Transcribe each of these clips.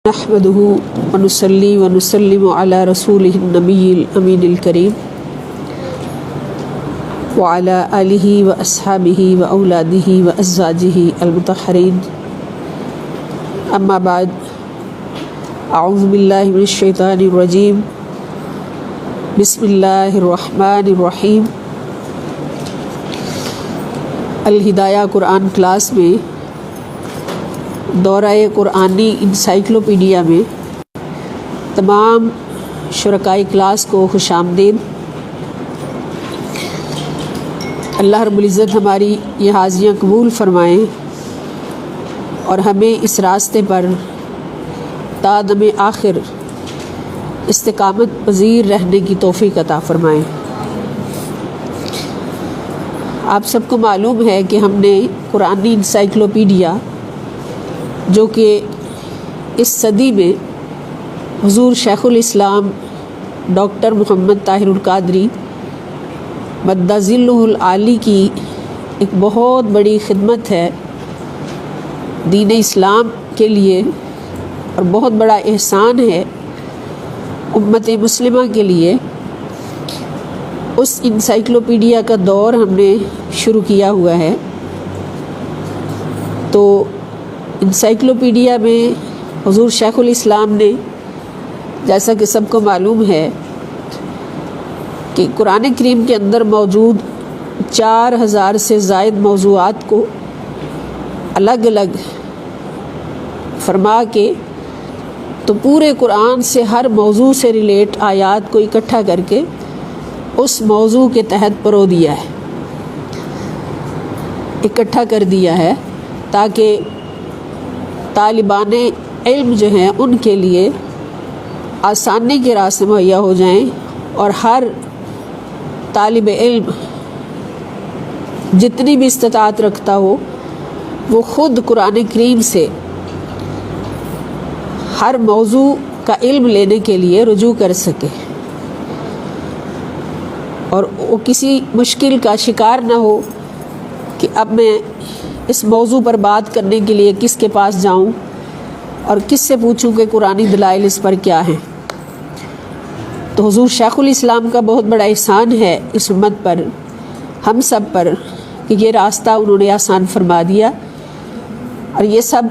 نحمده ونصلي ونسلم على رسوله النبي الأمين الكريم وعلى آله وأصحابه وأولاده وأزواجه المطهرين أما بعد أعوذ بالله من الشيطان الرجيم بسم الله الرحمن الرحيم الہدایہ قرآن کلاس میں دورہ قرآنی انسائکلوپیڈیا میں تمام شرکائے کلاس کو خوش آمدید۔ اللہ رب العزت ہماری یہ حاضریاں قبول فرمائیں اور ہمیں اس راستے پر تا دم آخر استقامت پذیر رہنے کی توفیق عطا فرمائیں۔ آپ سب کو معلوم ہے کہ ہم نے قرآنی انسائکلوپیڈیا جو کہ اس صدی میں حضور شیخ الاسلام ڈاکٹر محمد طاہر القادری مد ظلہ العالی کی ایک بہت بڑی خدمت ہے دین اسلام کے لیے اور بہت بڑا احسان ہے امت مسلمہ کے لیے، اس انسائکلوپیڈیا کا دور ہم نے شروع کیا ہوا ہے۔ تو انسائکلوپیڈیا میں حضور شیخ الاسلام نے، جیسا کہ سب کو معلوم ہے کہ قرآن کریم کے اندر موجود 4000 سے زائد موضوعات کو الگ الگ فرما کے تو پورے قرآن سے ہر موضوع سے ریلیٹ آیات کو اکٹھا کر کے اس موضوع کے تحت پرو دیا ہے، اکٹھا کر دیا ہے تاکہ طالبان علم جو ہیں ان کے لیے آسانی کے راستے مہیا ہو جائیں اور ہر طالب علم جتنی بھی استطاعت رکھتا ہو وہ خود قرآن کریم سے ہر موضوع کا علم لینے کے لیے رجوع کر سکے اور وہ کسی مشکل کا شکار نہ ہو کہ اب میں اس موضوع پر بات کرنے کے لیے کس کے پاس جاؤں اور کس سے پوچھوں کہ قرآنی دلائل اس پر کیا ہیں۔ تو حضور شیخ الاسلام کا بہت بڑا احسان ہے اس امت پر، ہم سب پر، کہ یہ راستہ انہوں نے آسان فرما دیا، اور یہ سب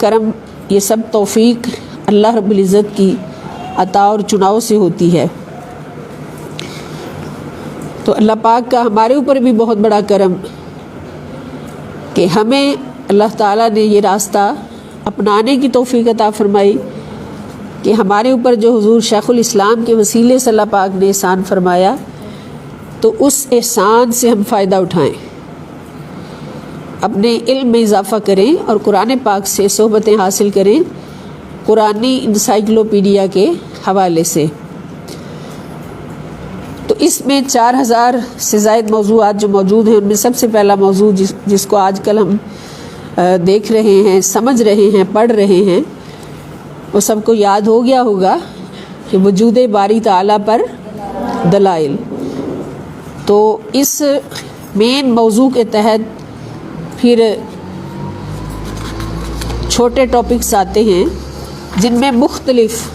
کرم، یہ سب توفیق اللہ رب العزت کی عطا اور چناؤ سے ہوتی ہے۔ تو اللہ پاک کا ہمارے اوپر بھی بہت بڑا کرم کہ ہمیں اللہ تعالیٰ نے یہ راستہ اپنانے کی توفیق عطا فرمائی کہ ہمارے اوپر جو حضور شیخ الاسلام کے وسیلے سے اللہ پاک نے احسان فرمایا تو اس احسان سے ہم فائدہ اٹھائیں، اپنے علم میں اضافہ کریں اور قرآن پاک سے صحبتیں حاصل کریں قرآنی انسائکلوپیڈیا کے حوالے سے۔ تو اس میں 4000 سے زائد موضوعات جو موجود ہیں ان میں سب سے پہلا موضوع جس کو آج کل ہم دیکھ رہے ہیں، سمجھ رہے ہیں، پڑھ رہے ہیں، وہ سب کو یاد ہو گیا ہوگا کہ وجود باری تعالیٰ پر دلائل۔ تو اس مین موضوع کے تحت پھر چھوٹے ٹاپکس آتے ہیں جن میں مختلف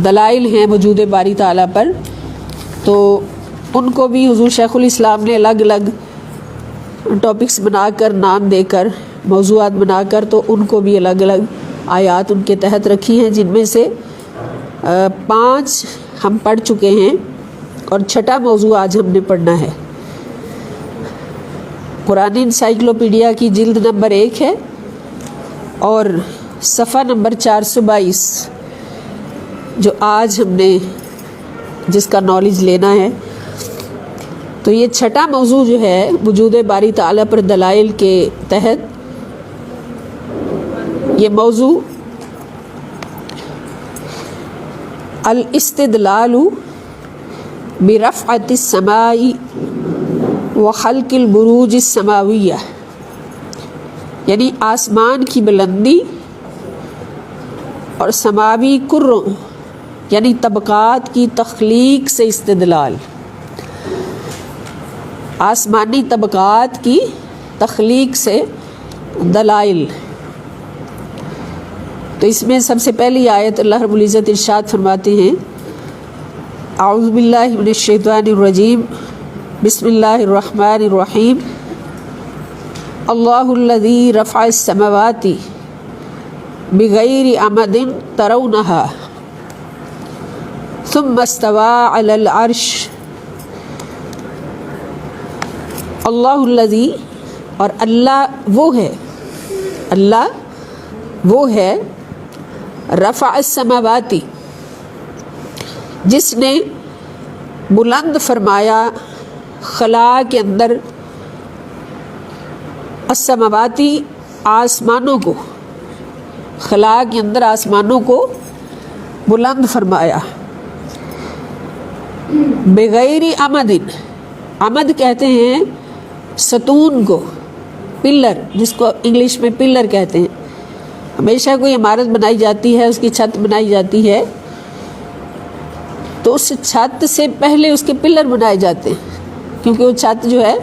دلائل ہیں وجود باری تعالیٰ پر، تو ان کو بھی حضور شیخ الاسلام نے الگ الگ ٹاپکس بنا کر، نام دے کر، موضوعات بنا کر، تو ان کو بھی الگ الگ آیات ان کے تحت رکھی ہیں، جن میں سے 5 ہم پڑھ چکے ہیں اور 6واں موضوع آج ہم نے پڑھنا ہے۔ قرآن انسائکلوپیڈیا کی جلد نمبر 1 ہے اور صفحہ نمبر 422 جو آج ہم نے جس کا نالج لینا ہے۔ تو یہ 6واں موضوع جو ہے وجود باری تعالیٰ پر دلائل کے تحت، یہ موضوع الاستدلال برفعۃ السماء وخلق البروج السماویہ، یعنی آسمان کی بلندی اور سماوی کروں یعنی طبقات کی تخلیق سے استدلال، آسمانی طبقات کی تخلیق سے دلائل۔ تو اس میں سب سے پہلی آیت اللہ رب العزت ارشاد فرماتے ہیں اعوذ باللہ من الشیطان الرجیم بسم اللہ الرحمن الرحیم اللہ الذی رفع السماوات بغیر عمد ترونہا ثم استوى علی العرش اللہ الذی، اور اللہ وہ ہے رفع السماوات، جس نے بلند فرمایا خلا کے اندر السماواتی آسمانوں کو، خلا کے اندر آسمانوں کو بلند فرمایا بغیر عمد، عمد کہتے ہیں ستون کو، پلر، جس کو انگلش میں پلر کہتے ہیں۔ ہمیشہ کوئی عمارت بنائی جاتی ہے، اس کی چھت بنائی جاتی ہے تو اس چھت سے پہلے اس کے پلر بنائے جاتے ہیں، کیونکہ وہ چھت جو ہے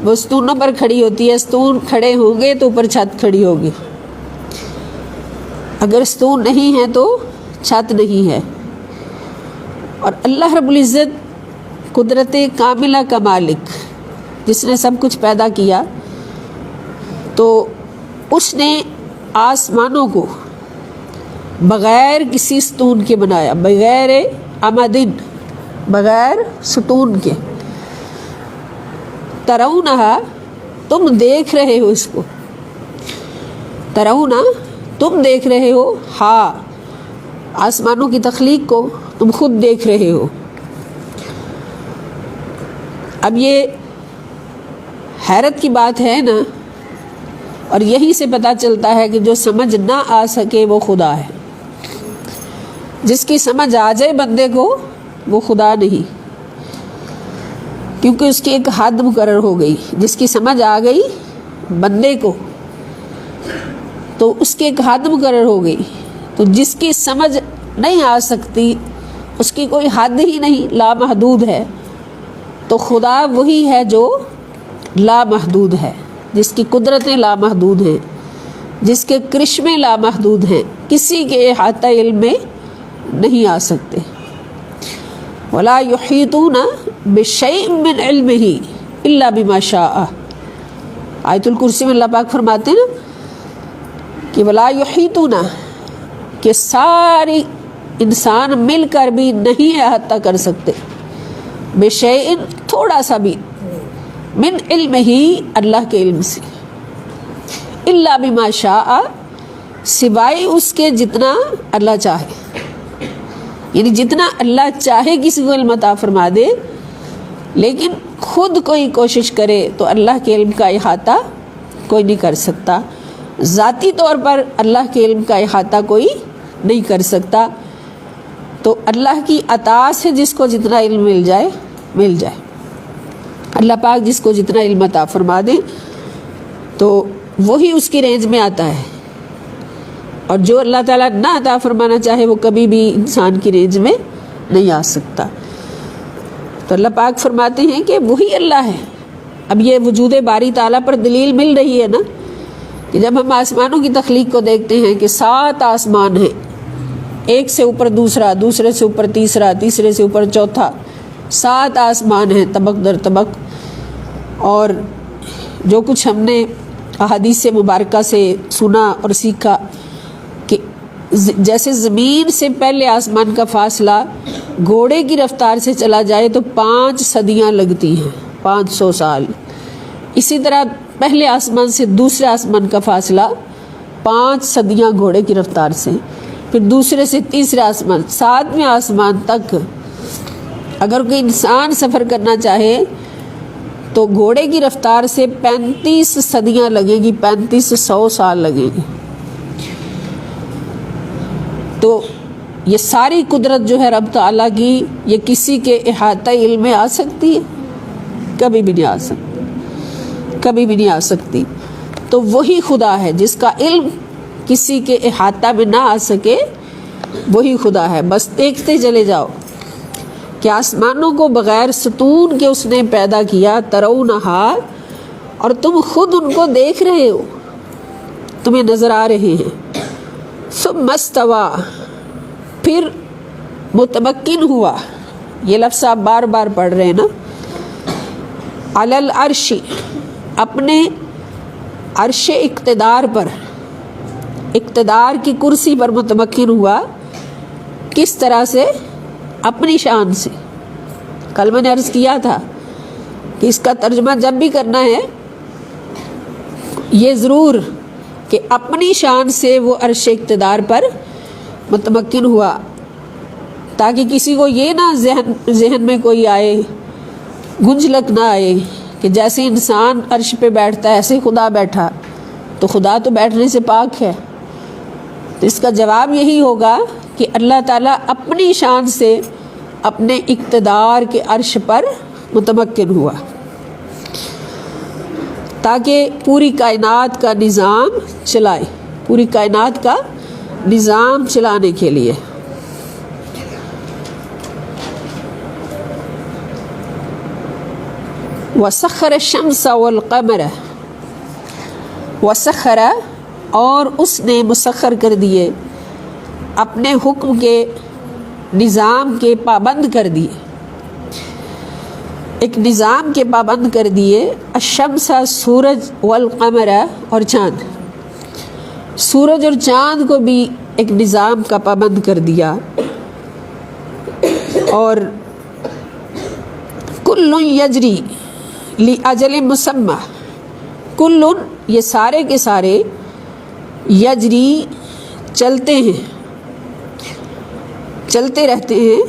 وہ ستونوں پر کھڑی ہوتی ہے، ستون کھڑے ہوں گے تو اوپر چھت کھڑی ہوگی، اگر ستون نہیں ہے تو چھت نہیں ہے۔ اور اللہ رب العزت قدرت کاملہ کا مالک، جس نے سب کچھ پیدا کیا، تو اس نے آسمانوں کو بغیر کسی ستون کے بنایا، بغیر عمدن، بغیر ستون کے۔ ترونہا، تم دیکھ رہے ہو اس کو، ترونا، تم دیکھ رہے ہو، ہاں، آسمانوں کی تخلیق کو تم خود دیکھ رہے ہو۔ اب یہ حیرت کی بات ہے نا، اور یہی سے پتہ چلتا ہے کہ جو سمجھ نہ آ سکے وہ خدا ہے، جس کی سمجھ آ جائے بندے کو وہ خدا نہیں، کیونکہ اس کی ایک حد مقرر ہو گئی۔ جس کی سمجھ آ گئی بندے کو تو اس کی ایک حد مقرر ہو گئی، تو جس کی سمجھ نہیں آ سکتی اس کی کوئی حد ہی نہیں، لامحدود ہے۔ تو خدا وہی ہے جو لامحدود ہے، جس کی قدرتیں لامحدود ہیں، جس کے کرشمے لامحدود ہیں، کسی کے احاطہ علم میں نہیں آ سکتے۔ وَلَا يُحِيطُونَ بِشَيْءٍ مِّنْ عِلْمِهِ إِلَّا بِمَا شَاءَ۔ آیت الکرسی میں اللہ پاک فرماتے ہیں کہ وَلَا يُحِيطُونَ، کہ ساری انسان مل کر بھی نہیں احاطہ کر سکتے، بِشَيْءٍ، تھوڑا سا بھی، من علم ہی، اللہ کے علم سے، الا بما شاء، سوائے اس کے جتنا اللہ چاہے، یعنی جتنا اللہ چاہے کسی کو علم عطا فرما دے، لیکن خود کوئی کوشش کرے تو اللہ کے علم کا احاطہ کوئی نہیں کر سکتا۔ ذاتی طور پر اللہ کے علم کا احاطہ کوئی نہیں کر سکتا، تو اللہ کی عطا سے جس کو جتنا علم مل جائے مل جائے۔ اللہ پاک جس کو جتنا علم عطا فرما دے تو وہی اس کی رینج میں آتا ہے، اور جو اللہ تعالیٰ نہ عطا فرمانا چاہے وہ کبھی بھی انسان کی رینج میں نہیں آ سکتا۔ تو اللہ پاک فرماتے ہیں کہ وہی اللہ ہے۔ اب یہ وجود باری تعالیٰ پر دلیل مل رہی ہے نا، کہ جب ہم آسمانوں کی تخلیق کو دیکھتے ہیں کہ 7 آسمان ہیں، ایک سے اوپر دوسرا، دوسرے سے اوپر تیسرا، تیسرے سے اوپر چوتھا، 7 آسمان ہیں طبق در طبق، اور جو کچھ ہم نے احادیث مبارکہ سے سنا اور سیکھا کہ جیسے زمین سے پہلے آسمان کا فاصلہ گھوڑے کی رفتار سے چلا جائے تو 5 صدیاں لگتی ہیں، 500 سال۔ اسی طرح پہلے آسمان سے دوسرے آسمان کا فاصلہ 5 صدیاں گھوڑے کی رفتار سے، پھر دوسرے سے تیسرے آسمان، 7ویں آسمان تک اگر کوئی انسان سفر کرنا چاہے تو گھوڑے کی رفتار سے 35 صدیاں لگیں گی، 3500 سال لگیں گی۔ تو یہ ساری قدرت جو ہے رب تعالیٰ کی، یہ کسی کے احاطہ علم میں آ سکتی ہے؟ کبھی بھی نہیں آ سکتی، کبھی بھی نہیں آ سکتی۔ تو وہی خدا ہے جس کا علم کسی کے احاطہ میں نہ آ سکے، وہی خدا ہے۔ بس دیکھتے چلے جاؤ کہ آسمانوں کو بغیر ستون کے اس نے پیدا کیا، ترونہا، اور تم خود ان کو دیکھ رہے ہو، تمہیں نظر آ رہے ہیں۔ ثم استوى، پھر متمکن ہوا، یہ لفظ آپ بار بار پڑھ رہے ہیں نا، علی العرش، اپنے عرش اقتدار پر، اقتدار کی کرسی پر متمکن ہوا. کس طرح سے؟ اپنی شان سے. کل میں نے عرض کیا تھا کہ اس کا ترجمہ جب بھی کرنا ہے یہ ضرور کہ اپنی شان سے وہ عرش اقتدار پر متمکن ہوا، تاکہ کسی کو یہ نہ ذہن میں کوئی آئے، گنجلک نہ آئے کہ جیسے انسان عرش پہ بیٹھتا ہے ایسے خدا بیٹھا، تو خدا تو بیٹھنے سے پاک ہے. تو اس کا جواب یہی ہوگا کہ اللہ تعالیٰ اپنی شان سے اپنے اقتدار کے عرش پر متمکن ہوا، تاکہ پوری کائنات کا نظام چلائے، پوری کائنات کا نظام چلانے کے لیے. وَسَخَّرَ الشَّمْسَ وَالْقَمَرَ، وَسَخَّرَ، اور اس نے مسخر کر دیے، اپنے حکم کے نظام کے پابند کر دیے، ایک نظام کے پابند کر دیے. الشمس، سورج، والقمر، اور چاند، سورج اور چاند کو بھی ایک نظام کا پابند کر دیا. اور کل یجری لاجل مسمی، کل، یہ سارے کے سارے، یجری، چلتے ہیں، چلتے رہتے ہیں،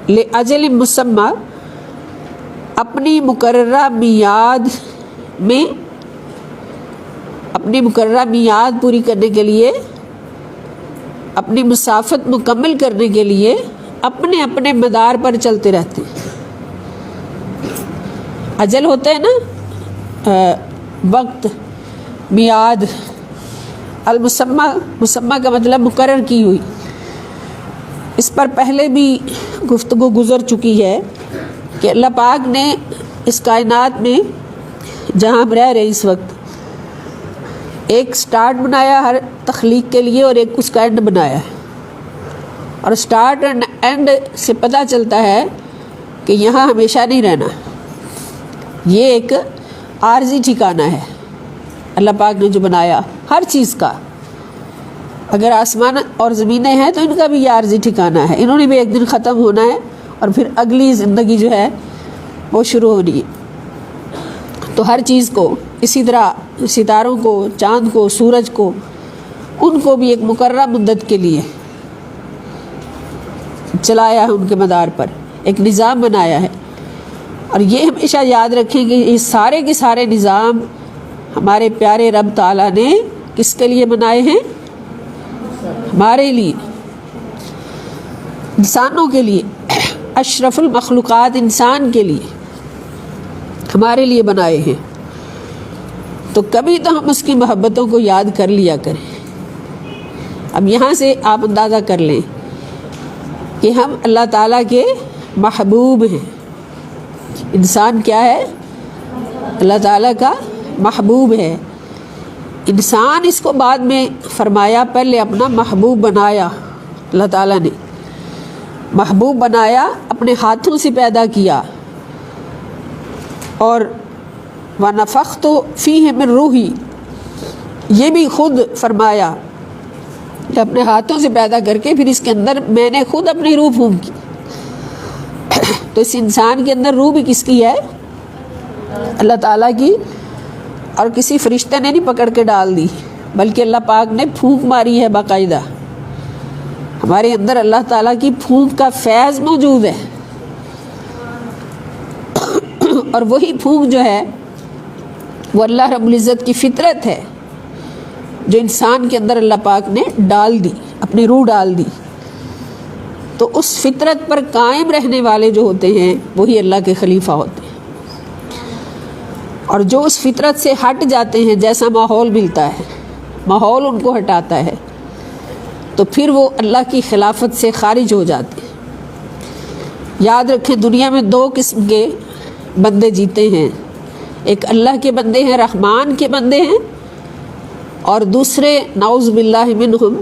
لاجل مسمی، اپنی مقررہ میعاد میں، اپنی مقررہ میعاد پوری کرنے کے لیے، اپنی مسافت مکمل کرنے کے لیے اپنے اپنے مدار پر چلتے رہتے ہیں. اجل ہوتا ہے نا وقت، میعاد. المسمى، مسمى کا مطلب مقرر کی ہوئی. اس پر پہلے بھی گفتگو گزر چکی ہے کہ اللہ پاک نے اس کائنات میں جہاں ہم رہ رہے اس وقت ایک سٹارٹ بنایا ہر تخلیق کے لیے اور ایک اس کا اینڈ بنایا ہے. اور سٹارٹ اینڈ اینڈ سے پتہ چلتا ہے کہ یہاں ہمیشہ نہیں رہنا، یہ ایک عارضی ٹھکانہ ہے اللہ پاک نے جو بنایا ہر چیز کا. اگر آسمان اور زمینیں ہیں تو ان کا بھی یہ عارضی ٹھکانہ ہے، انہوں نے بھی ایک دن ختم ہونا ہے اور پھر اگلی زندگی جو ہے وہ شروع ہونی ہے. تو ہر چیز کو اسی طرح، ستاروں کو، چاند کو، سورج کو، ان کو بھی ایک مقررہ مدت کے لیے چلایا ہے، ان کے مدار پر ایک نظام بنایا ہے. اور یہ ہمیشہ یاد رکھیں کہ یہ سارے کے سارے نظام ہمارے پیارے رب تعالیٰ نے کس کے لیے بنائے ہیں؟ ہمارے لیے، انسانوں کے لیے، اشرف المخلوقات انسان کے لیے، ہمارے لیے بنائے ہیں. تو کبھی تو ہم اس کی محبتوں کو یاد کر لیا کریں. اب یہاں سے آپ اندازہ کر لیں کہ ہم اللہ تعالیٰ کے محبوب ہیں. انسان کیا ہے؟ اللہ تعالیٰ کا محبوب ہے. انسان اس کو بعد میں فرمایا، پہلے اپنا محبوب بنایا. اللہ تعالیٰ نے محبوب بنایا، اپنے ہاتھوں سے پیدا کیا. اور وَنَفَخْتُ فِيهِ مِن رُوحِي، یہ بھی خود فرمایا کہ اپنے ہاتھوں سے پیدا کر کے پھر اس کے اندر میں نے خود اپنی روح پھونک کی. تو اس انسان کے اندر روح بھی کس کی ہے؟ اللہ تعالیٰ کی. اور کسی فرشتے نے نہیں پکڑ کے ڈال دی، بلکہ اللہ پاک نے پھونک ماری ہے باقاعدہ. ہمارے اندر اللہ تعالیٰ کی پھونک کا فیض موجود ہے. اور وہی پھونک جو ہے وہ اللہ رب العزت کی فطرت ہے جو انسان کے اندر اللہ پاک نے ڈال دی، اپنی روح ڈال دی. تو اس فطرت پر قائم رہنے والے جو ہوتے ہیں وہی اللہ کے خلیفہ ہوتے ہیں. اور جو اس فطرت سے ہٹ جاتے ہیں، جیسا ماحول ملتا ہے، ماحول ان کو ہٹاتا ہے، تو پھر وہ اللہ کی خلافت سے خارج ہو جاتے ہیں. یاد رکھیں دنیا میں دو قسم کے بندے جیتے ہیں، ایک اللہ کے بندے ہیں، رحمان کے بندے ہیں، اور دوسرے نعوذ باللہ منہم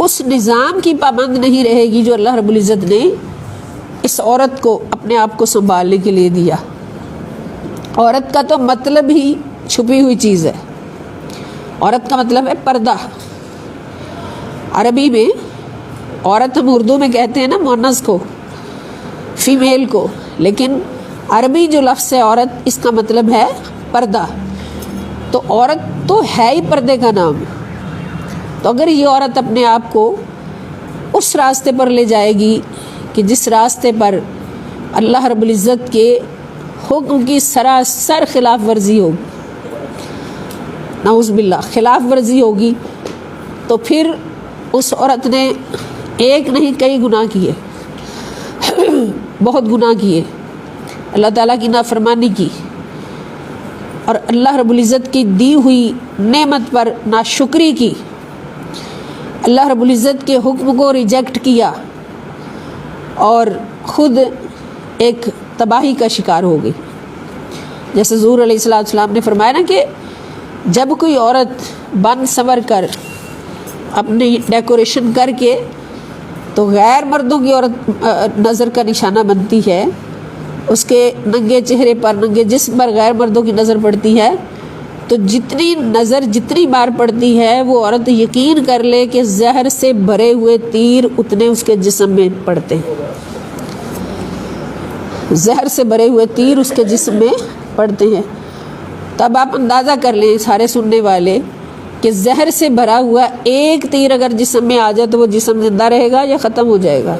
اس نظام کی پابند نہیں رہے گی جو اللہ رب العزت نے اس عورت کو اپنے آپ کو سنبھالنے کے لیے دیا۔ عورت کا تو مطلب ہی چھپی ہوئی چیز ہے۔ عورت کا مطلب ہے پردہ۔ عربی میں عورت ہم اردو میں کہتے ہیں نا مؤنث کو، فیمیل کو، لیکن عربی جو لفظ ہے عورت، اس کا مطلب ہے پردہ۔ تو عورت تو ہے ہی پردے کا نام۔ تو اگر یہ عورت اپنے آپ کو اس راستے پر لے جائے گی کہ جس راستے پر اللہ رب العزت کے حکم کی سراسر خلاف ورزی ہوگی، نعوذ باللہ خلاف ورزی ہوگی، تو پھر اس عورت نے ایک نہیں کئی گناہ کیے، بہت گناہ کیے، اللہ تعالیٰ کی نافرمانی کی، اور اللہ رب العزت کی دی ہوئی نعمت پر ناشکری کی، اللہ رب العزت کے حکم کو ریجیکٹ کیا، اور خود ایک تباہی کا شکار ہو گئی۔ جیسے حضور علیہ السلام نے فرمایا نا کہ جب کوئی عورت بن سنور کر اپنی ڈیکوریشن کر کے تو غیر مردوں کی عورت نظر کا نشانہ بنتی ہے، اس کے ننگے چہرے پر، ننگے جسم پر غیر مردوں کی نظر پڑتی ہے، تو جتنی نظر جتنی بار پڑتی ہے وہ عورت یقین کر لے کہ زہر سے بھرے ہوئے تیر اتنے اس کے جسم میں پڑتے ہیں، زہر سے بھرے ہوئے تیر اس کے جسم میں پڑتے ہیں۔ تب آپ اندازہ کر لیں سارے سننے والے کہ زہر سے بھرا ہوا ایک تیر اگر جسم میں آ جائے تو وہ جسم زندہ رہے گا یا ختم ہو جائے گا؟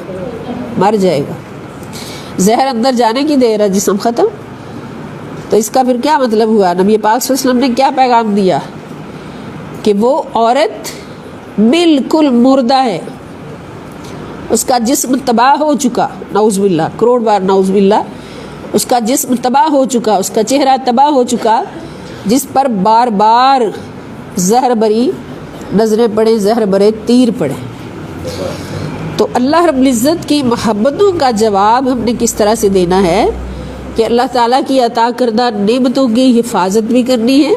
مر جائے گا۔ زہر اندر جانے کی دیر ہے، جسم ختم۔ تو اس کا پھر کیا مطلب ہوا؟ نبی پاک صلی اللہ علیہ وسلم نے کیا پیغام دیا کہ وہ عورت بالکل مردہ ہے، اس کا جسم تباہ ہو چکا، نعوذ باللہ، کروڑ بار نعوذ باللہ، اس کا جسم تباہ ہو چکا، اس کا چہرہ تباہ ہو چکا، جس پر بار بار زہر بری نظریں پڑیں، زہر برے تیر پڑے۔ تو اللہ رب العزت کی محبتوں کا جواب ہم نے کس طرح سے دینا ہے کہ اللہ تعالیٰ کی عطا کردہ نعمتوں کی حفاظت بھی کرنی ہے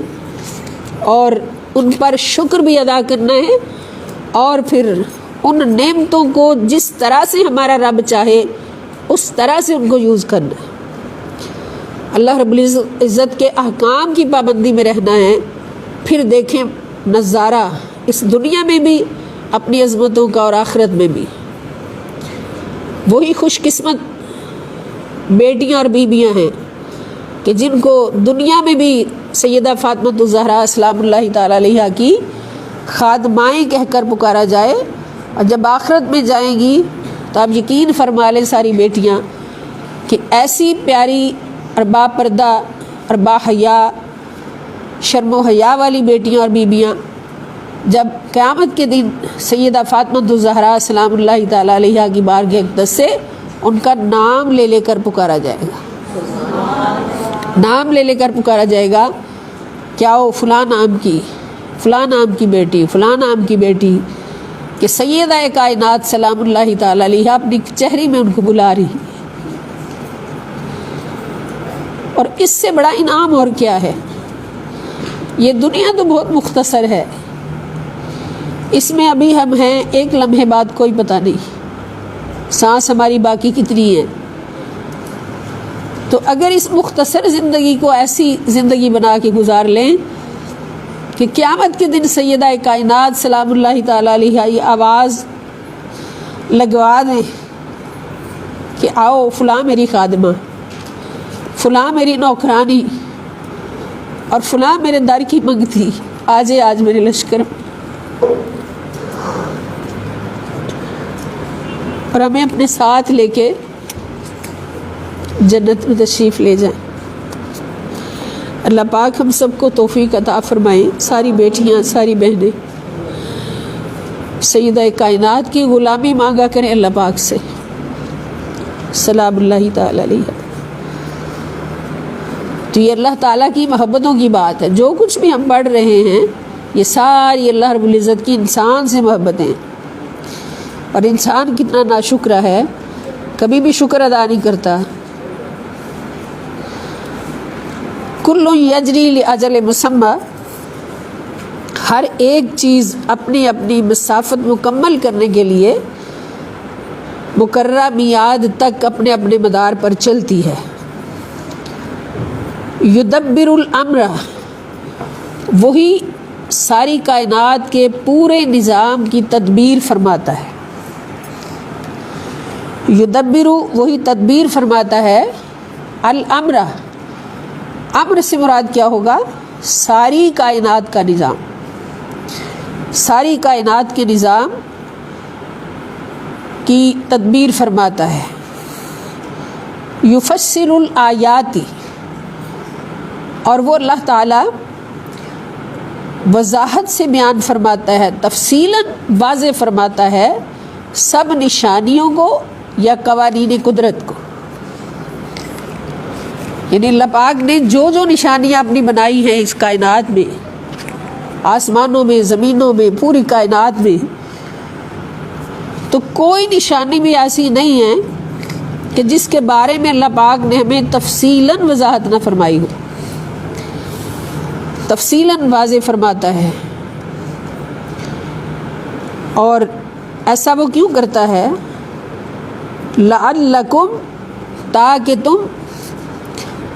اور ان پر شکر بھی ادا کرنا ہے، اور پھر ان نعمتوں کو جس طرح سے ہمارا رب چاہے اس طرح سے ان کو یوز کرنا ہے۔ اللہ رب العزت کے احکام کی پابندی میں رہنا ہے۔ پھر دیکھیں نظارہ اس دنیا میں بھی اپنی عظمتوں کا اور آخرت میں بھی۔ وہی خوش قسمت بیٹیاں اور بیویاں ہیں کہ جن کو دنیا میں بھی سیدہ فاطمہ الزہرا سلام اللہ تعالی علیہا کی خادمائیں کہہ کر پکارا جائے، اور جب آخرت میں جائیں گی تو آپ یقین فرما لیں ساری بیٹیاں کہ ایسی پیاری اور با پردہ اور با حیا، شرم و حیا والی بیٹیاں اور بیویاں جب قیامت کے دن سیدہ فاطمہ الزہرا سلام اللہ تعالی علیہا کی بارگاہ اقدس سے ان کا نام لے لے کر پکارا جائے گا، نام لے لے کر پکارا جائے گا، کیا وہ فلاں نام کی، فلاں نام کی بیٹی، فلاں نام کی بیٹی، کہ سیدہ کائنات سلام اللہ تعالی علیہا اپنی چہری میں ان کو بلا رہی۔ اور اس سے بڑا انعام اور کیا ہے؟ یہ دنیا تو بہت مختصر ہے، اس میں ابھی ہم ہیں، ایک لمحے بعد کوئی پتہ نہیں سانس ہماری باقی کتنی ہے۔ تو اگر اس مختصر زندگی کو ایسی زندگی بنا کے گزار لیں کہ قیامت کے دن سیدہ کائنات سلام اللہ تعالی علیہا یہ آواز لگوا دیں کہ آؤ فلاں میری خادمہ، فلاں میری نوکرانی، اور فلاں میرے در کی منگتی، آج میرے لشکر، اور ہمیں اپنے ساتھ لے کے جنت میں تشریف لے جائیں۔ اللہ پاک ہم سب کو توفیق عطا فرمائیں، ساری بیٹیاں، ساری بہنیں سیدہ کائنات کی غلامی مانگا کریں اللہ پاک سے، سلام اللہ تعالی علیہ۔ تو یہ اللہ تعالیٰ کی محبتوں کی بات ہے۔ جو کچھ بھی ہم پڑھ رہے ہیں یہ ساری اللہ رب العزت کی انسان سے محبتیں، اور انسان کتنا ناشکرا ہے، کبھی بھی شکر ادا نہیں کرتا۔ کل یجری لاجل مسمی، ہر ایک چیز اپنی اپنی مسافت مکمل کرنے کے لیے مقررہ میعاد تک اپنے اپنے مدار پر چلتی ہے۔ یدبر الامر، وہی ساری کائنات کے پورے نظام کی تدبیر فرماتا ہے۔ یدبر، وہی تدبیر فرماتا ہے۔ الامر، امر سے مراد کیا ہوگا؟ ساری کائنات کا نظام، ساری کائنات کے نظام کی تدبیر فرماتا ہے۔ یفصل الآیات، اور وہ اللہ تعالی وضاحت سے بیان فرماتا ہے، تفصیلاً واضح فرماتا ہے سب نشانیوں کو یا قوانین قدرت کو۔ یعنی اللہ پاک نے جو جو نشانیاں اپنی بنائی ہیں اس کائنات میں، آسمانوں میں، زمینوں میں، پوری کائنات میں، تو کوئی نشانی بھی ایسی نہیں ہے کہ جس کے بارے میں اللہ پاک نے ہمیں تفصیلاً وضاحت نہ فرمائی ہو۔ تفصیلاً واضح فرماتا ہے۔ اور ایسا وہ کیوں کرتا ہے؟ لعلکم، تاکہ تم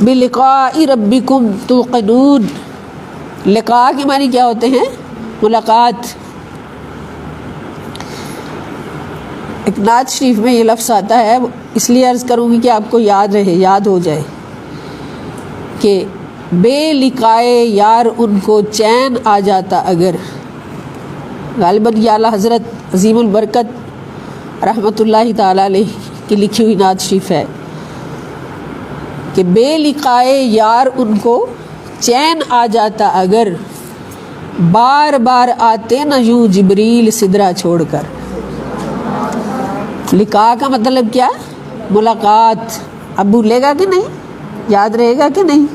بلقاء ربکم توقنون، لقاء کے معنی کیا ہوتے ہیں؟ ملاقات۔ ایک نعت شریف میں یہ لفظ آتا ہے، اس لیے عرض کروں گی کہ آپ کو یاد رہے، یاد ہو جائے، کہ بے لقائے یار ان کو چین آ جاتا اگر۔ غالباً یہ اعلیٰ حضرت عظیم البرکت رحمۃ اللہ تعالیٰ علیہ کی لکھی ہوئی نعت شریف ہے کہ بے لقائے یار ان کو چین آ جاتا اگر، بار بار آتے نہ یوں جبریل سدرہ چھوڑ کر۔ لقاء کا مطلب کیا؟ ملاقات۔ اب بھولے گا کہ نہیں؟ یاد رہے گا کہ نہیں؟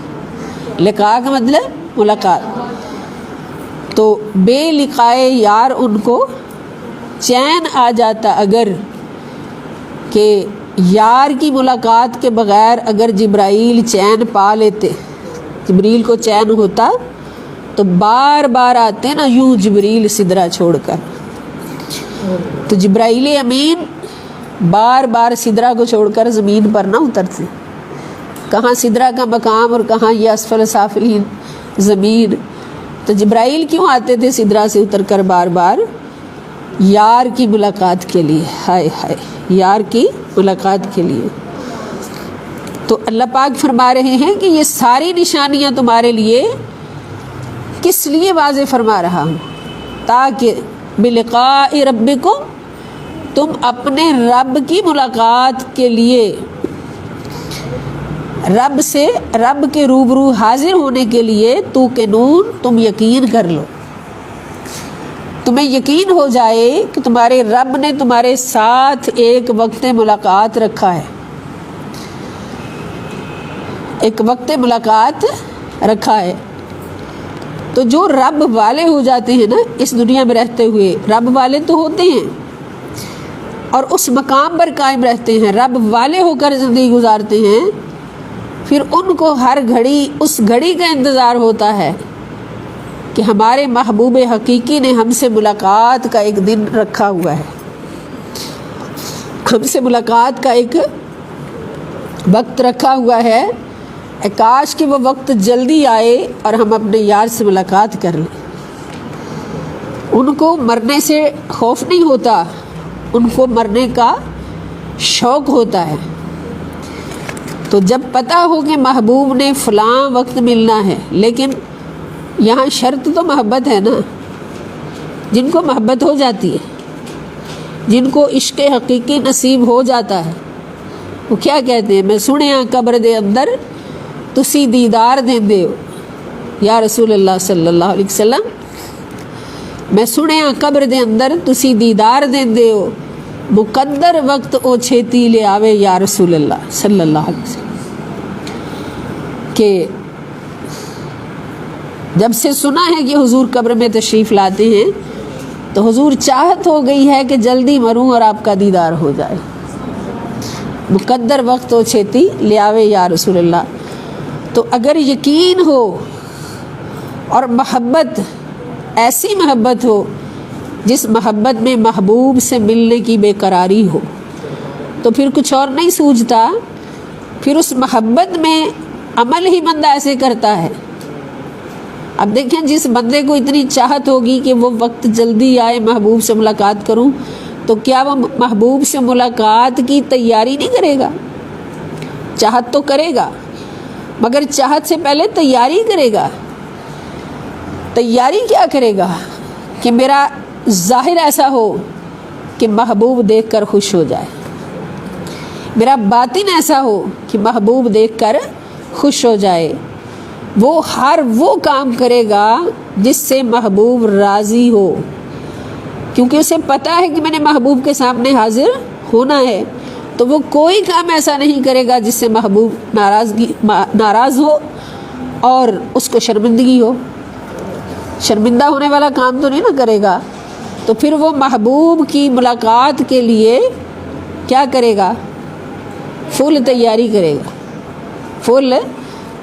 لقاء کا مطلب ملاقات۔ تو بے لقائے یار ان کو چین آ جاتا اگر، کہ یار کی ملاقات کے بغیر اگر جبرائیل چین پا لیتے، جبریل کو چین ہوتا تو بار بار آتے نا یوں جبریل سدرہ چھوڑ کر۔ تو جبرائیل امین بار بار سدرہ کو چھوڑ کر زمین پر نہ اترتے۔ کہاں سدرہ کا مقام اور کہاں یہ اسفل سافلین زمین، تو جبرائیل کیوں آتے تھے سدرہ سے اتر کر بار بار؟ یار کی ملاقات کے لیے، ہائے ہائے، یار کی ملاقات کے لیے۔ تو اللہ پاک فرما رہے ہیں کہ یہ ساری نشانیاں تمہارے لیے کس لیے واضح فرما رہا ہوں؟ تاکہ بلقاء ربکم، تم اپنے رب کی ملاقات کے لیے، رب سے، رب کے روبرو حاضر ہونے کے لیے توقنون، تم یقین کر لو، تمہیں یقین ہو جائے کہ تمہارے رب نے تمہارے ساتھ ایک وقت ملاقات رکھا ہے، ایک وقت ملاقات رکھا ہے۔ تو جو رب والے ہو جاتے ہیں نا اس دنیا میں رہتے ہوئے، رب والے تو ہوتے ہیں اور اس مقام پر قائم رہتے ہیں، رب والے ہو کر زندگی گزارتے ہیں، پھر ان کو ہر گھڑی اس گھڑی کا انتظار ہوتا ہے کہ ہمارے محبوب حقیقی نے ہم سے ملاقات کا ایک دن رکھا ہوا ہے، ہم سے ملاقات کا ایک وقت رکھا ہوا ہے۔ کاش کہ وہ وقت جلدی آئے اور ہم اپنے یار سے ملاقات کر لیں۔ ان کو مرنے سے خوف نہیں ہوتا، ان کو مرنے کا شوق ہوتا ہے۔ تو جب پتہ ہو کہ محبوب نے فلاں وقت ملنا ہے، لیکن یہاں شرط تو محبت ہے نا، جن کو محبت ہو جاتی ہے، جن کو عشق حقیقی نصیب ہو جاتا ہے، وہ کیا کہتے ہیں؟ میں سنیا قبر دے اندر تسی دیدار دیندے ہو یا رسول اللہ صلی اللہ علیہ وسلم، میں سنیا قبر دے اندر تسی دیدار دیندے ہو، مقدر وقت او چھیتی لے آوے یا رسول اللہ صلی اللہ علیہ وسلم۔ کہ جب سے سنا ہے کہ حضور قبر میں تشریف لاتے ہیں تو حضور چاہت ہو گئی ہے کہ جلدی مروں اور آپ کا دیدار ہو جائے، مقدر وقت او چھیتی لے آوے یا رسول اللہ۔ تو اگر یقین ہو اور محبت ایسی محبت ہو جس محبت میں محبوب سے ملنے کی بے قراری ہو، تو پھر کچھ اور نہیں سوچتا، پھر اس محبت میں عمل ہی بندہ ایسے کرتا ہے۔ اب دیکھیں جس بندے کو اتنی چاہت ہوگی کہ وہ وقت جلدی آئے محبوب سے ملاقات کروں، تو کیا وہ محبوب سے ملاقات کی تیاری نہیں کرے گا؟ چاہت تو کرے گا، مگر چاہت سے پہلے تیاری کرے گا۔ تیاری کیا کرے گا؟ کہ میرا ظاہر ایسا ہو کہ محبوب دیکھ کر خوش ہو جائے، میرا باطن ایسا ہو کہ محبوب دیکھ کر خوش ہو جائے۔ وہ ہر وہ کام کرے گا جس سے محبوب راضی ہو، کیونکہ اسے پتہ ہے کہ میں نے محبوب کے سامنے حاضر ہونا ہے، تو وہ کوئی کام ایسا نہیں کرے گا جس سے محبوب ناراض ہو اور اس کو شرمندگی ہو۔ شرمندہ ہونے والا کام تو نہیں نا کرے گا۔ تو پھر وہ محبوب کی ملاقات کے لیے کیا کرے گا؟ فل تیاری کرے گا، فل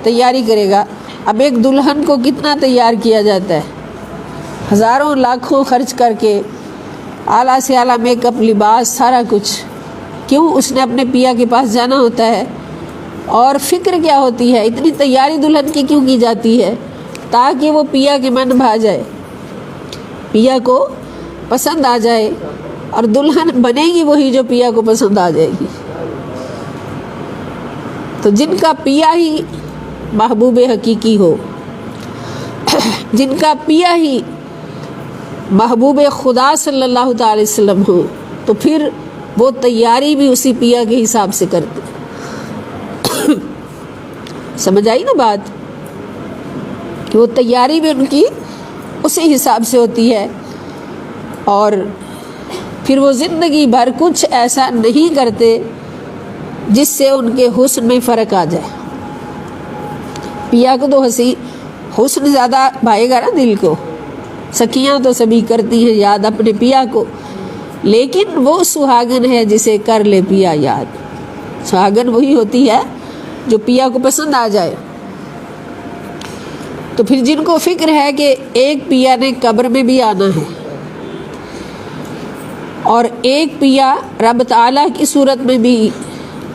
تیاری کرے گا۔ اب ایک دلہن کو کتنا تیار کیا جاتا ہے، ہزاروں لاکھوں خرچ کر کے، اعلیٰ سے اعلیٰ میک اپ، لباس، سارا کچھ، کیوں؟ اس نے اپنے پیا کے پاس جانا ہوتا ہے۔ اور فکر کیا ہوتی ہے؟ اتنی تیاری دلہن کی کیوں کی جاتی ہے؟ تاکہ وہ پیا کے من بھا جائے، پیا کو پسند آ جائے، اور دلہن بنے گی وہی جو پیا کو پسند آ جائے گی۔ تو جن کا پیا ہی محبوب حقیقی ہو، جن کا پیا ہی محبوب خدا صلی اللہ تعالی وسلم ہو، تو پھر وہ تیاری بھی اسی پیا کے حساب سے کرتے۔ سمجھ آئی نا بات؟ کہ وہ تیاری بھی ان کی اسی حساب سے ہوتی ہے، اور پھر وہ زندگی بھر کچھ ایسا نہیں کرتے جس سے ان کے حسن میں فرق آ جائے۔ پیا کو تو حسن زیادہ بھائے گا نا دل کو، سکیاں تو سبھی کرتی ہیں یاد اپنے پیا کو، لیکن وہ سہاگن ہے جسے کر لے پیا یاد۔ سہاگن وہی ہوتی ہے جو پیا کو پسند آ جائے۔ تو پھر جن کو فکر ہے کہ ایک پیا نے قبر میں بھی آنا ہے، اور ایک پیا رب تعالیٰ کی صورت میں بھی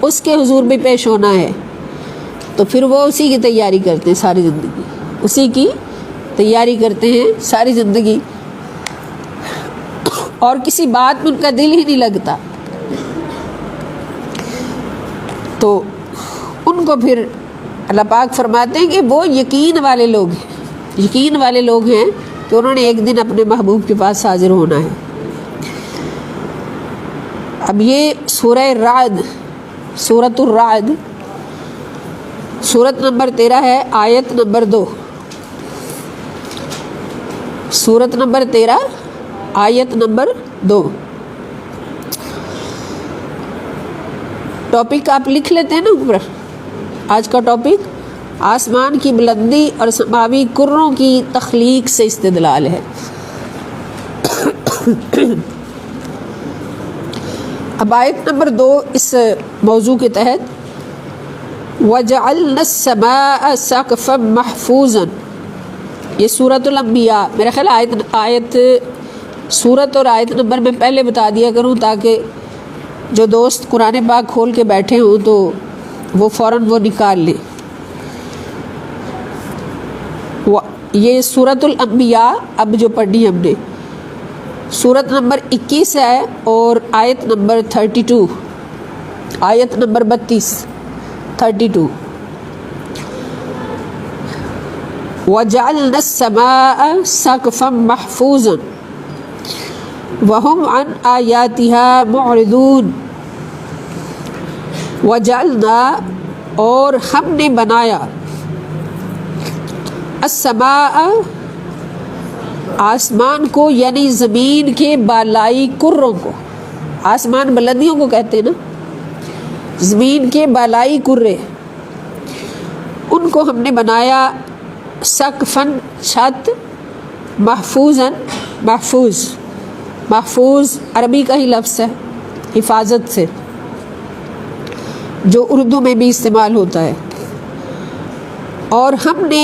اس کے حضور بھی پیش ہونا ہے، تو پھر وہ اسی کی تیاری کرتے ہیں ساری زندگی، اسی کی تیاری کرتے ہیں ساری زندگی، اور کسی بات میں ان کا دل ہی نہیں لگتا۔ تو ان کو پھر اللہ پاک فرماتے ہیں کہ وہ یقین والے لوگ ہیں، یقین والے لوگ ہیں کہ انہوں نے ایک دن اپنے محبوب کے پاس حاضر ہونا ہے۔ اب یہ سورہ رعد، سورۃ الرعد، سورت نمبر 13 ہے، آیت نمبر 2۔ سورت نمبر 13، آیت نمبر 2۔ ٹاپک آپ لکھ لیتے ہیں نا اوپر؟ آج کا ٹاپک آسمان کی بلندی اور سماوی کروں کی تخلیق سے استدلال ہے۔ اب آیت نمبر 2 اس موضوع کے تحت، وَجَعَلْنَا السَّمَاءَ سَقْفًا مَحْفُوظًا، یہ سورۃ الانبیاء، میرا خیال آیت سورت اور آیت نمبر میں پہلے بتا دیا کروں تاکہ جو دوست قرآن پاک کھول کے بیٹھے ہوں تو وہ فوراً وہ نکال لیں۔ یہ سورۃ الانبیاء اب جو پڑھی ہم نے، سورت نمبر 21 ہے اور آیت نمبر 32، آیت نمبر 32۔ وَجَعَلْنَا السَّمَاءَ سَقْفًا مَحْفُوظًا وَهُمْ عَنْ آيَاتِهَا مُعْرِضُونَ۔ وَجَعَلْنَا، اور ہم نے بنایا، السماء، آسمان کو، یعنی زمین کے بالائی کروں کو، آسمان بلندیوں کو کہتے ہیں نا، زمین کے بالائی کرے، ان کو ہم نے بنایا سقفاً، چھت، محفوظاً، محفوظ، محفوظ عربی کا ہی لفظ ہے، حفاظت سے، جو اردو میں بھی استعمال ہوتا ہے۔ اور ہم نے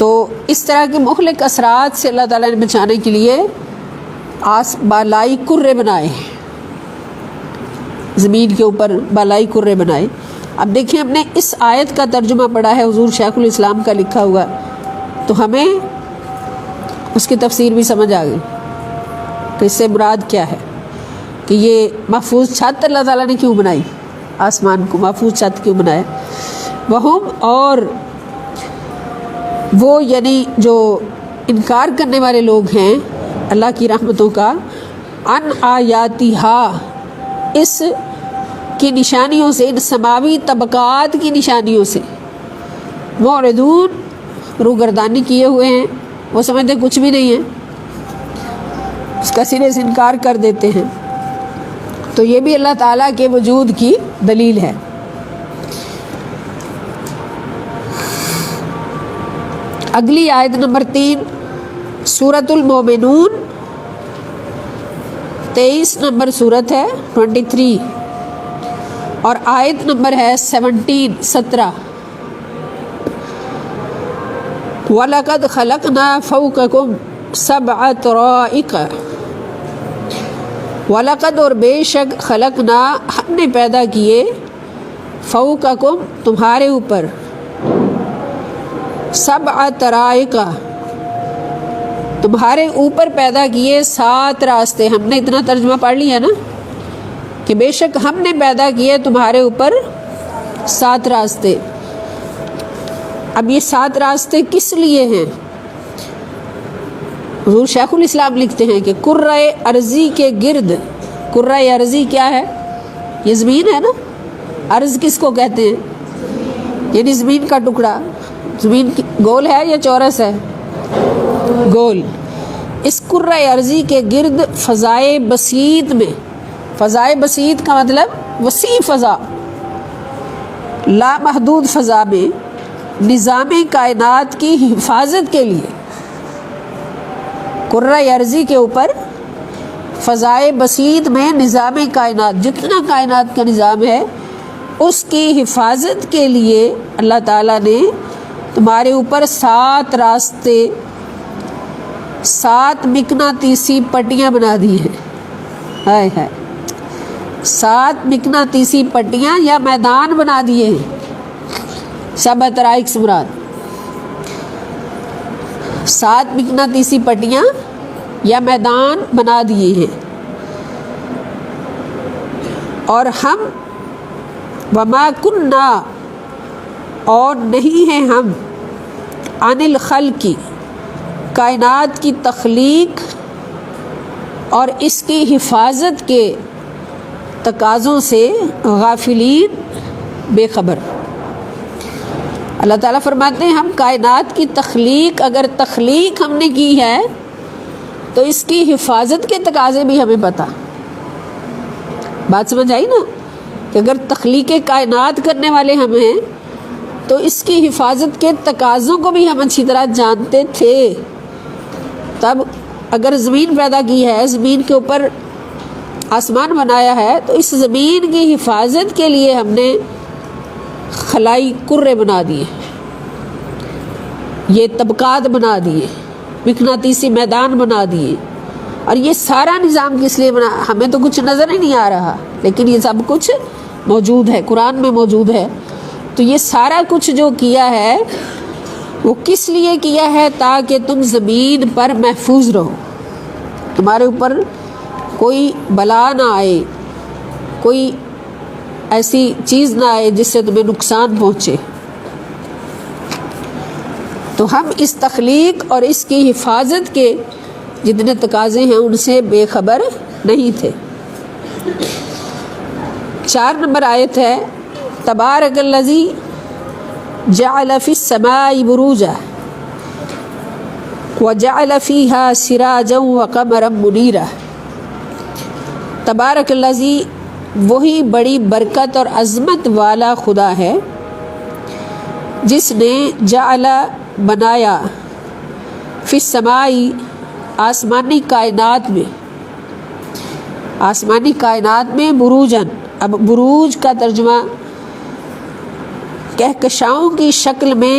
تو اس طرح کے مہلک اثرات سے اللہ تعالیٰ نے بچانے کے لیے بالائی کرے بنائے ہیں، زمین کے اوپر بالائی کرے بنائے۔ اب دیکھیں، ہم نے اس آیت کا ترجمہ پڑھا ہے حضور شیخ الاسلام کا لکھا ہوا، تو ہمیں اس کی تفسیر بھی سمجھ آ گئی کہ اس سے مراد کیا ہے، کہ یہ محفوظ چھت اللہ تعالیٰ نے کیوں بنائی، آسمان کو محفوظ چھت کیوں بنایا۔ وہم، اور وہ یعنی جو انکار کرنے والے لوگ ہیں اللہ کی رحمتوں کا، ان آیاتہا، اس کی نشانیوں سے، ان سماوی طبقات کی نشانیوں سے، معرضون، روگردانی کیے ہوئے ہیں، وہ سمجھتے کچھ بھی نہیں ہے، اس کا سرے سے انکار کر دیتے ہیں۔ تو یہ بھی اللہ تعالیٰ کے وجود کی دلیل ہے۔ اگلی آیت نمبر 3 سورۃ المومنون، 23 نمبر سورت ہے، 23، اور آیت نمبر ہے 17۔ وَلَقَدْ خَلَقْنَا فَوْقَكُمْ سَبْعَ طَرَائِقَ، وَلَقَدْ، اور بے شک، خلقنا، ہم نے پیدا کیے، فوقکم، تمہارے اوپر، سبع طرائق، تمہارے اوپر پیدا کیے 7 راستے۔ ہم نے اتنا ترجمہ پڑھ لیا نا کہ بے شک ہم نے پیدا کیے تمہارے اوپر 7 راستے۔ اب یہ 7 راستے کس لیے ہیں؟ حضور شیخ الاسلام لکھتے ہیں کہ کرۂ ارضی کے گرد، کرۂ ارضی کیا ہے؟ یہ زمین ہے نا، ارض کس کو کہتے ہیں؟ یعنی زمین کا ٹکڑا۔ زمین گول ہے یا چورس ہے؟ گول۔ اس کرۂ ارضی کے گرد فضائے بسیط میں، فضائے بسیط کا مطلب وسیع فضا، لامحدود فضا میں نظام کائنات کی حفاظت کے لیے، کرۂ ارضی کے اوپر فضائے بسیط میں نظام کائنات، جتنا کائنات کا نظام ہے اس کی حفاظت کے لیے اللہ تعالیٰ نے تمہارے اوپر 7 راستے، 7 مقناطیسی پٹیاں بنا دی ہیں۔ ہائے ہائے، 7 مقناطیسی پٹیاں یا میدان بنا دیے ہیں، سبع طرائق سے مراد 7 مقناطیسی پٹیاں یا میدان بنا دیے ہیں۔ اور ہم، وما کننا، اور نہیں ہیں ہم، عن الخلق، کائنات کی تخلیق اور اس کی حفاظت کے تقاضوں سے غافلین، بے خبر۔ اللہ تعالیٰ فرماتے ہیں ہم کائنات کی تخلیق، اگر تخلیق ہم نے کی ہے تو اس کی حفاظت کے تقاضے بھی ہمیں پتہ۔ بات سمجھ آئی نا، کہ اگر تخلیق کائنات کرنے والے ہم ہیں تو اس کی حفاظت کے تقاضوں کو بھی ہم اچھی طرح جانتے تھے۔ تب اگر زمین پیدا کی ہے، زمین کے اوپر آسمان بنایا ہے، تو اس زمین کی حفاظت کے لیے ہم نے خلائی کرے بنا دیے، یہ طبقات بنا دیے، مقناطیسی میدان بنا دیے۔ اور یہ سارا نظام کس لیے بنا؟ ہمیں تو کچھ نظر ہی نہیں آ رہا، لیکن یہ سب کچھ موجود ہے، قرآن میں موجود ہے۔ تو یہ سارا کچھ جو کیا ہے وہ کس لیے کیا ہے؟ تاکہ تم زمین پر محفوظ رہو، تمہارے اوپر کوئی بلا نہ آئے، کوئی ایسی چیز نہ آئے جس سے تمہیں نقصان پہنچے۔ تو ہم اس تخلیق اور اس کی حفاظت کے جتنے تقاضے ہیں ان سے بے خبر نہیں تھے۔ 4 نمبر آیت ہے، تبارک الذی جعل فی السماء بروجا وجعل فیہا سراجا وقمرا منیرا۔ تبارک الذی، وہی بڑی برکت اور عظمت والا خدا ہے جس نے جعل، بنایا، فی السماء، آسمانی کائنات میں، آسمانی کائنات میں، بروجن۔ اب بروج کا ترجمہ کہکشاؤں کی شکل میں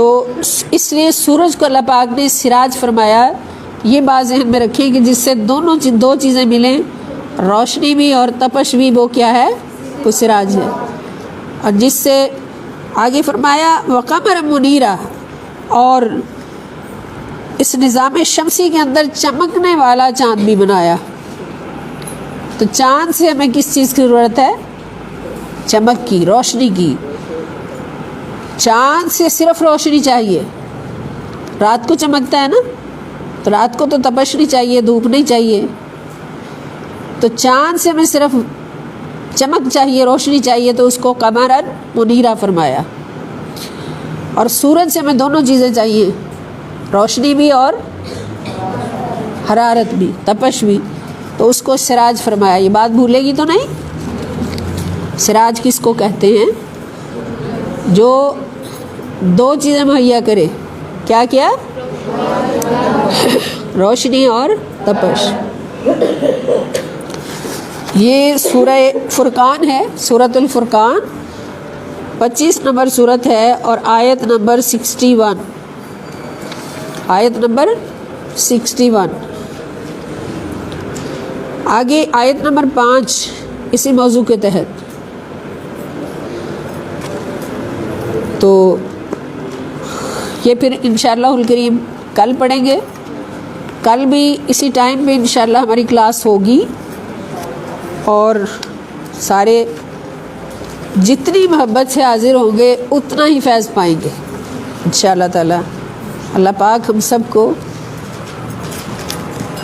تو اس لیے سورج کو اللہ پاک نے سراج فرمایا. یہ بات ذہن میں رکھیں کہ جس سے دو چیزیں ملیں، روشنی بھی اور تپش بھی، وہ کیا ہے؟ وہ سراج ہے. اور جس سے آگے فرمایا وقمر منیرہ، اور اس نظام شمسی کے اندر چمکنے والا چاند بھی بنایا. تو چاند سے ہمیں کس چیز کی ضرورت ہے؟ چمک کی، روشنی کی. چاند سے صرف روشنی چاہیے. رات کو چمکتا ہے نا، تو رات کو تو تپش نہیں چاہیے، دھوپ نہیں چاہیے. تو چاند سے ہمیں صرف چمک چاہیے، روشنی چاہیے، تو اس کو قمرن منیرہ فرمایا. اور سورج سے ہمیں دونوں چیزیں چاہیے، روشنی بھی اور حرارت بھی، تپش بھی، تو اس کو سراج فرمایا. یہ بات بھولے گی تو نہیں؟ سراج کس کو کہتے ہیں؟ جو دو چیزیں مہیا کرے. کیا کیا؟ روشنی اور تپش. یہ سورہ فرقان ہے، سورۃ الفرقان 25 نمبر سورت ہے، اور آیت نمبر 61. آیت نمبر 61. آگے آیت نمبر 5 اسی موضوع کے تحت. تو یہ پھر انشاءاللہ الکریم کل پڑھیں گے. کل بھی اسی ٹائم پہ انشاءاللہ ہماری کلاس ہوگی، اور سارے جتنی محبت سے حاضر ہوں گے اتنا ہی فیض پائیں گے انشاءاللہ تعالی. اللہ پاک ہم سب کو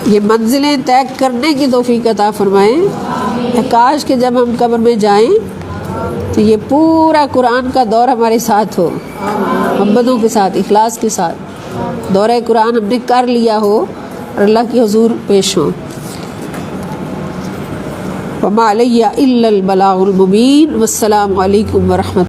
یہ منزلیں طے کرنے کی توفیق عطا فرمائیں. کاش کہ جب ہم قبر میں جائیں تو یہ پورا قرآن کا دور ہمارے ساتھ ہو، محبتوں کے ساتھ، اخلاص کے ساتھ دورہ قرآن ہم نے کر لیا ہو اور اللہ کی حضور پیش ہو. وما علیہ الا البلاغ المبین. والسلام علیکم ورحمۃ